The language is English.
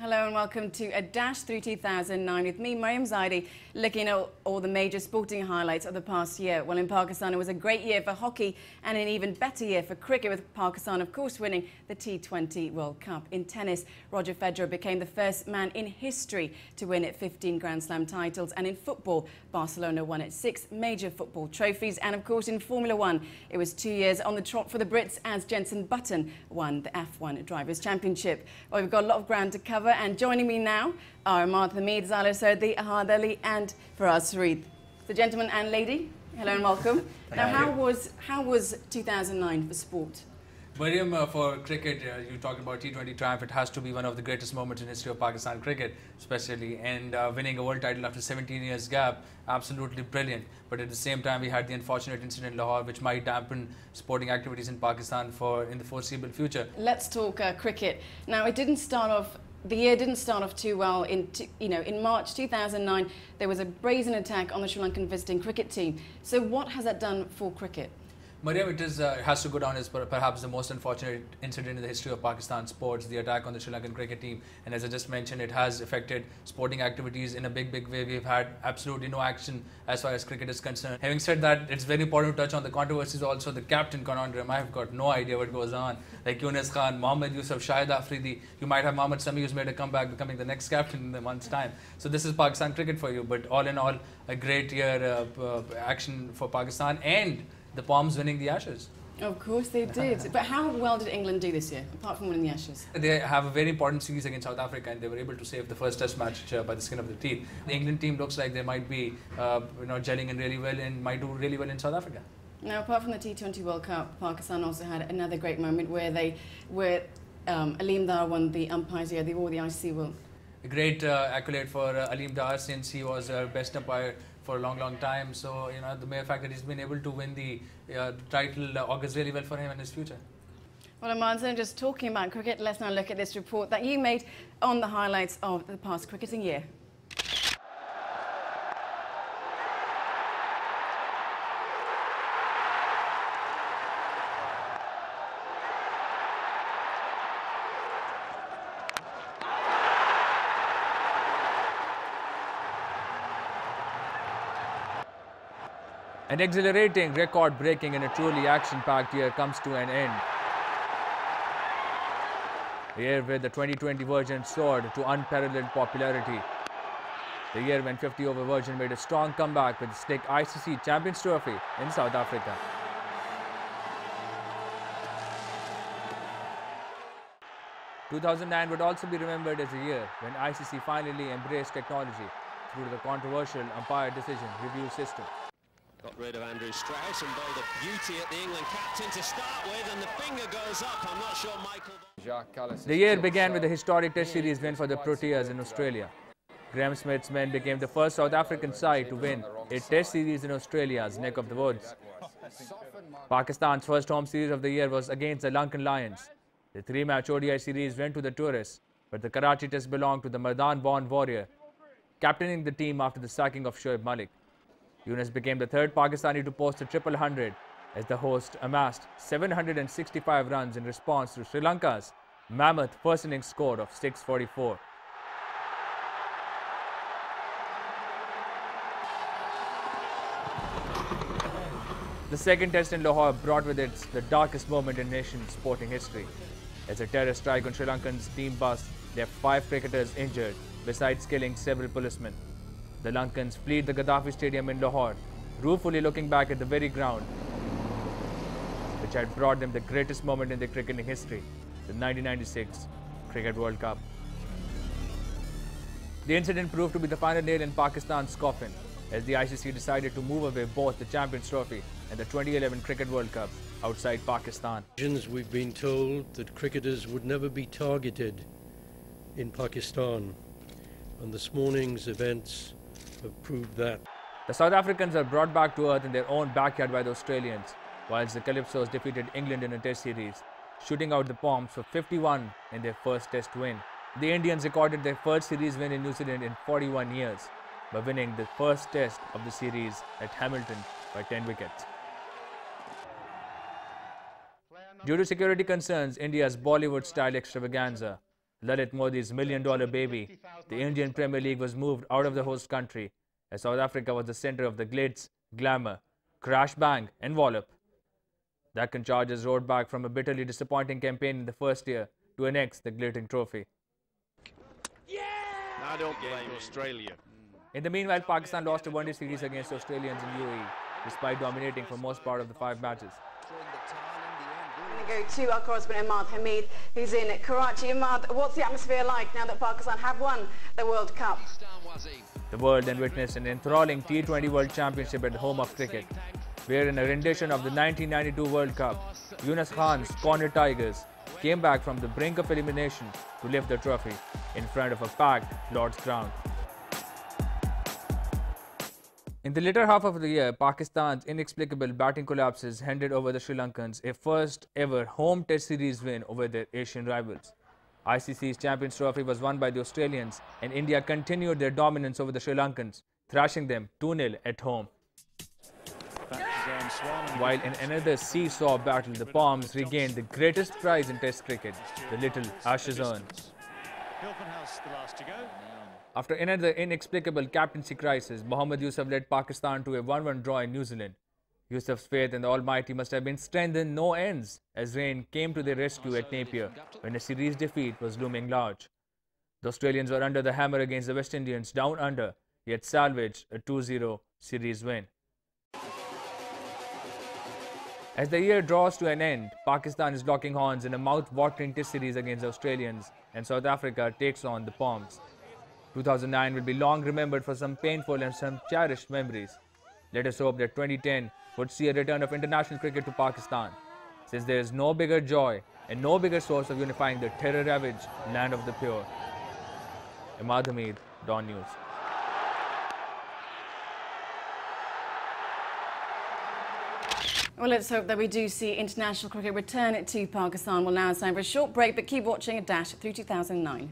Hello and welcome to A Dash Through 2009 with me, Mariam Zaidi, looking at all the major sporting highlights of the past year. Well, in Pakistan, it was a great year for hockey and an even better year for cricket, with Pakistan, of course, winning the T20 World Cup. In tennis, Roger Federer became the first man in history to win at 15 Grand Slam titles. And in football, Barcelona won its 6 major football trophies. And, of course, in Formula One, it was 2 years on the trot for the Brits as Jenson Button won the F1 Drivers' Championship. Well, we've got a lot of ground to cover. And joining me now are Martha Mead, Zala Sardi, Ahad Ali and Faraz Farid. So gentlemen and lady, hello and welcome. Now, how was 2009 for sport? Mariam, for cricket, you talked about T20 triumph. It has to be one of the greatest moments in history of Pakistan cricket, especially. And winning a world title after 17 years gap, absolutely brilliant. But at the same time, we had the unfortunate incident in Lahore, which might dampen sporting activities in Pakistan in the foreseeable future. Let's talk cricket. Now, the year didn't start off too well. In March 2009, there was a brazen attack on the Sri Lankan visiting cricket team. So what has that done for cricket? Mariam, it has to go down as perhaps the most unfortunate incident in the history of Pakistan sports, the attack on the Sri Lankan cricket team. And as I just mentioned, it has affected sporting activities in a big way. We've had absolutely no action as far as cricket is concerned. Having said that, it's very important to touch on the controversies also. The captain conundrum, I've got no idea what goes on. Like Yunus Khan, Mohammad Yusuf, Shahid Afridi, you might have Mohammad Sami, who's made a comeback, becoming the next captain in a month's time. So this is Pakistan cricket for you. But all in all, a great year action for Pakistan, and the Palms winning the Ashes. Of course they did. But how well did England do this year, apart from winning the Ashes? They have a very important series against South Africa, and they were able to save the first Test match by the skin of their teeth. The England team looks like they might be gelling in really well and might do really well in South Africa. Now, apart from the T20 World Cup, Pakistan also had another great moment where Aleem Dar won the Umpires Year, the ICC World. A great accolade for Aleem Dar, since he was best umpire for a long time. So, the mere fact that he's been able to win the title augurs really well for him and his future. Well, Amanza, just talking about cricket, let's now look at this report that you made on the highlights of the past cricketing year. An exhilarating, record-breaking and a truly action-packed year comes to an end. The year where the 2020 version soared to unparalleled popularity. The year when 50-over version made a strong comeback with the slick ICC Champions Trophy in South Africa. (2009) would also be remembered as a year when ICC finally embraced technology through the controversial umpire decision review system. Got rid of Andrew Strauss and bowled a beauty at the England captain to start with, and the finger goes up. I'm not sure Michael... The year began with a historic Test series win for the Proteas in Australia. Graham Smith's men became the first South African side to win a Test series in Australia's neck of the woods. Pakistan's first home series of the year was against the Lankan Lions. The 3-match ODI series went to the tourists, but the Karachi Test belonged to the Maidan-born warrior, captaining the team after the sacking of Shoaib Malik. Yunus became the third Pakistani to post a triple 100 as the host amassed 765 runs in response to Sri Lanka's mammoth first innings score of 644. The second Test in Lahore brought with it the darkest moment in nation's sporting history. As a terror strike on Sri Lankan's team bus left 5 cricketers injured, besides killing several policemen. The Lankans fled the Gaddafi Stadium in Lahore, ruefully looking back at the very ground which had brought them the greatest moment in their cricketing history, the 1996 Cricket World Cup. The incident proved to be the final nail in Pakistan's coffin, as the ICC decided to move away both the Champions Trophy and the 2011 Cricket World Cup outside Pakistan. We've been told that cricketers would never be targeted in Pakistan, and this morning's events have proved that. The South Africans are brought back to earth in their own backyard by the Australians, whilst the Calypsos defeated England in a Test series, shooting out the Palms for 51 in their first Test win. The Indians recorded their first series win in New Zealand in 41 years, by winning the first Test of the series at Hamilton by 10 wickets. Due to security concerns, India's Bollywood-style extravaganza Lalit Modi's million-dollar baby, the Indian Premier League was moved out of the host country as South Africa was the center of the glitz, glamour, crash bang and wallop. Deccan Chargers rode back from a bitterly disappointing campaign in the first year to annex the glittering trophy. I don't blame Australia. In the meanwhile, Pakistan lost a one-day series against the Australians in UAE, despite dominating for most part of the 5 matches. We're going to go to our correspondent Ahmad Hamid, who's in Karachi. Ahmad, what's the atmosphere like now that Pakistan have won the World Cup? The world then witnessed an enthralling T20 World Championship at the home of cricket, where in a rendition of the 1992 World Cup, Yunus Khan's Corner Tigers came back from the brink of elimination to lift the trophy in front of a packed Lord's ground. In the later half of the year, Pakistan's inexplicable batting collapses handed over the Sri Lankans a first ever home Test series win over their Asian rivals. ICC's Champions Trophy was won by the Australians, and India continued their dominance over the Sri Lankans, thrashing them 2-0 at home. While in another seesaw battle, the Palms regained the greatest prize in Test cricket, the Little Ashes urn. After another inexplicable captaincy crisis, Mohammad Yusuf led Pakistan to a 1-1 draw in New Zealand. Yusuf's faith in the Almighty must have been strengthened no ends as rain came to their rescue at Napier when a series defeat was looming large. The Australians were under the hammer against the West Indians down under, yet salvaged a 2-0 series win. As the year draws to an end, Pakistan is locking horns in a mouth-watering Test series against the Australians, and South Africa takes on the Palms. 2009 will be long remembered for some painful and some cherished memories. Let us hope that 2010 would see a return of international cricket to Pakistan, since there is no bigger joy and no bigger source of unifying the terror-ravaged land of the pure. Ahmad Hamid, DawnNews. Well, let's hope that we do see international cricket return to Pakistan. Well, now it's time for a short break, but keep watching A Dash through 2009.